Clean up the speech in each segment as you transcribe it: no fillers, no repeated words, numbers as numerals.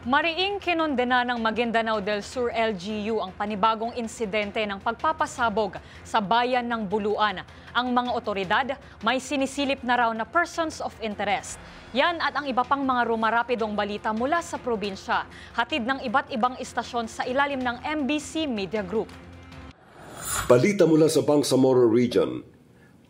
Mariing kinondena ng Maguindanao del Sur LGU ang panibagong insidente ng pagpapasabog sa bayan ng Buluan. Ang mga otoridad may sinisilip na raw na persons of interest. Yan at ang iba pang mga rumarapidong balita mula sa probinsya. Hatid ng iba't ibang istasyon sa ilalim ng MBC Media Group. Balita mula sa Bangsamoro Region.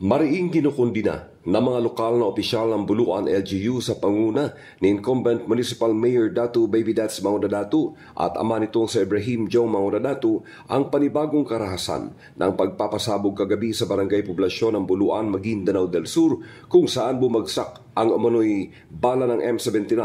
Mariing kinukundina ng mga lokal na opisyal ng Buluan LGU sa panguna ni incumbent Municipal Mayor Datu Baby Dats Mangudadatu at ama nitong si Ibrahim Joe Mangudadatu ang panibagong karahasan ng pagpapasabog kagabi sa barangay poblasyon ng Buluan, Maguindanao del Sur kung saan bumagsak ang umano'y bala ng M79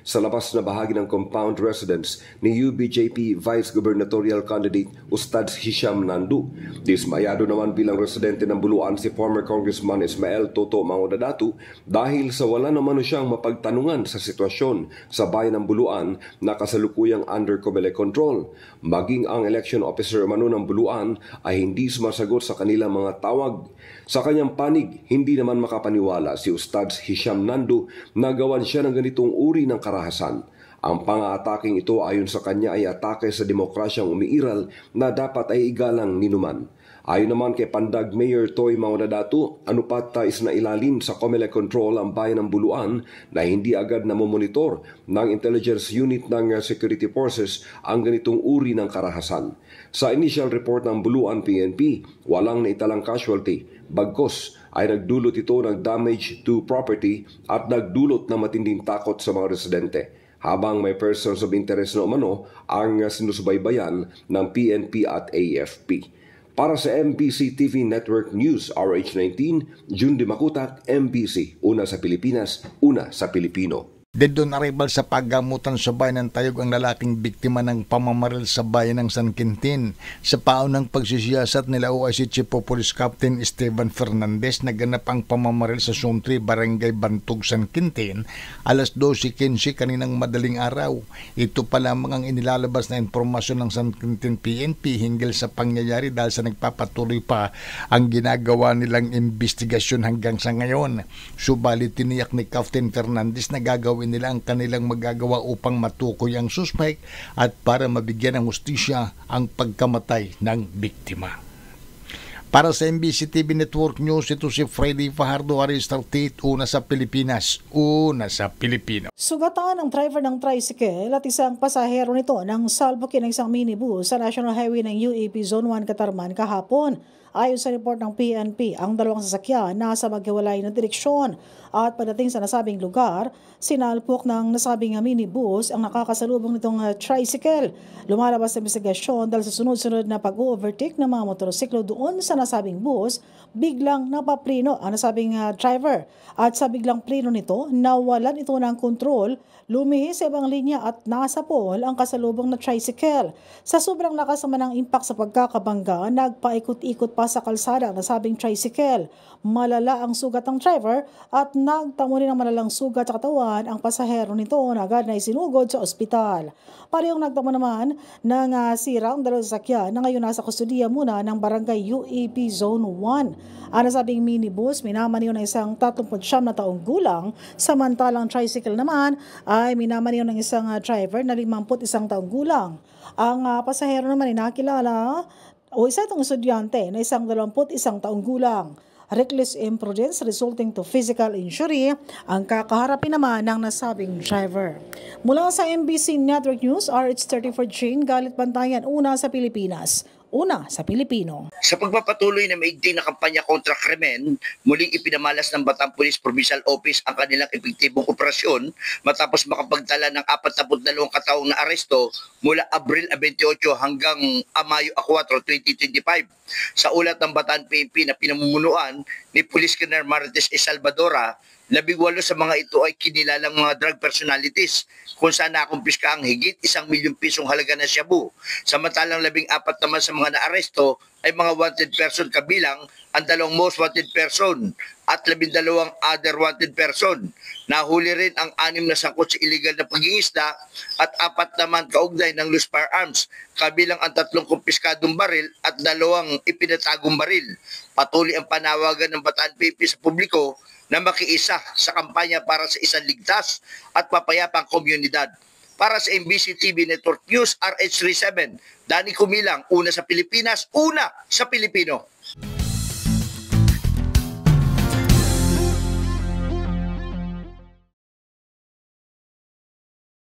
sa labas na bahagi ng compound residence ni UBJP Vice Gubernatorial Candidate Ustad Hisham Nandu. Dismayado naman bilang residente ng Buluan si former Congressman Ismael Toto Mangudadatu dahil sa wala naman siyang mapagtanungan sa sitwasyon sa bayan ng Buluan na kasalukuyang under COMELEC control. Maging ang election officer umano ng Buluan ay hindi sumasagot sa kanilang mga tawag. Sa kanyang panig, hindi naman makapaniwala si Ustad Hisham Nandu na gawan siya ng ganitong uri ng karahasan. Ang pang-aataking ito ayon sa kanya ay atake sa demokrasyang umiiral na dapat ay igalang ninuman. Ayon naman kay Pandag Mayor Toy Mangudadatu, anupat is na ilalim sa COMELEC control ang bayan ng Buluan na hindi agad namomonitor ng intelligence unit ng security forces ang ganitong uri ng karahasan. Sa initial report ng Buluan PNP, walang naitalang casualty. Bagkos ay nagdulot ito ng damage to property at nagdulot ng matinding takot sa mga residente. Habang may persons of interest na umano ang sinusubaybayan ng PNP at AFP. Para sa MBC TV Network News RH19, June Dimakutak, MBC, una sa Pilipinas, una sa Pilipino. Dead on arrival sa paggamutan sa bayan ng Tayog ang lalaking biktima ng pamamaril sa bayan ng San Quintin. Sa paunang pagsisiyasat nila OIC Chief of Police Captain Esteban Fernandez, naganap ang pamamaril sa Sumtri, Barangay Bantog, San Quintin, alas 12:15 kaninang madaling araw. Ito pa lamang ang inilalabas na impormasyon ng San Quintin PNP hinggil sa pangyayari dahil sa nagpapatuloy pa ang ginagawa nilang investigasyon hanggang sa ngayon. Subalit tiniyak ni Captain Fernandez na gagawin nila ang kanilang magagawa upang matukoy ang suspect at para mabigyan ng hustisya ang pagkamatay ng biktima. Para sa MBC TV Network News, ito si Freddy Fajardo, Aristartit, una sa Pilipinas, una sa Pilipino. Sugatan ang driver ng tricycle at isang pasahero nito nang salpukin ng isang minibus sa National Highway ng UAP Zone 1 Katarman kahapon. Ayon sa report ng PNP, ang dalawang sasakyan nasa maghiwalay na direksyon at pagdating sa nasabing lugar, sinalpok ng nasabing minibus ang nakakasalubong nitong tricycle. Lumalabas sa investigasyon dahil sa sunod-sunod na pag-overtake ng mga motorsiklo doon sa nasabing bus, biglang napapreno ang nasabing driver. At sa biglang preno nito, nawalan ito ng kontrol, lumihis sa ibang linya at nasa pole ang kasalubong na tricycle. Sa sobrang lakas naman ng impact sa pagkakabangga, nagpaikot-ikot pa sa kalsada ang nasabing tricycle. Malala ang sugat ng driver at nagtamo rin ng malalang sugat sa katawan ang pasahero nito na agad na isinugod sa ospital. Parehong nagtamo naman ng sira ang dalawang sasakyan na ngayon nasa kustudiya muna ng Barangay UAP Zone 1. Ang nasabing minibus, minamaniw ng isang 39 na taong gulang, samantalang tricycle naman ay minamaniw ng isang driver na 51 taong gulang. Ang pasahero naman ay nakilala o isa itong estudyante na isang 21 taong gulang. Reckless imprudence resulting to physical injury ang kakaharapin naman ng nasabing driver. Mula sa MBC Network News, RH34 Jane Galit Bantayan, una sa Pilipinas, una sa Pilipino. Sa pagpapatuloy na maigting na kampanya kontra krimen, muling ipinamalas ng Bataan Police Provincial Office ang kanilang epektibong operasyon matapos makapagtala ng 42 kataong na aresto mula Abril 28 hanggang Mayo 4, 2025. Sa ulat ng Bataan PNP na pinamumunuan ni Police Colonel Marites E. Salvadora, 18 sa mga ito ay kinilalang mga drug personalities kung saan nakumpiska ang higit 1 milyong pisong halaga na shabu. Samantalang 14 naman sa mga naaresto ay mga wanted person kabilang ang 2 most wanted person at 12 other wanted person. Nahuli rin ang 6 na sangkot sa illegal na pag-iisda at 4 naman kaugnay ng loose firearms, kabilang ang 3 kumpiskadong baril at 2 ipinatagong baril. Patuloy ang panawagan ng Bataan PNP sa publiko na makiisa sa kampanya para sa isang ligtas at papayapang komunidad. Para sa MBC TV Network News, RH37, Danny Kumilang, una sa Pilipinas, una sa Pilipino.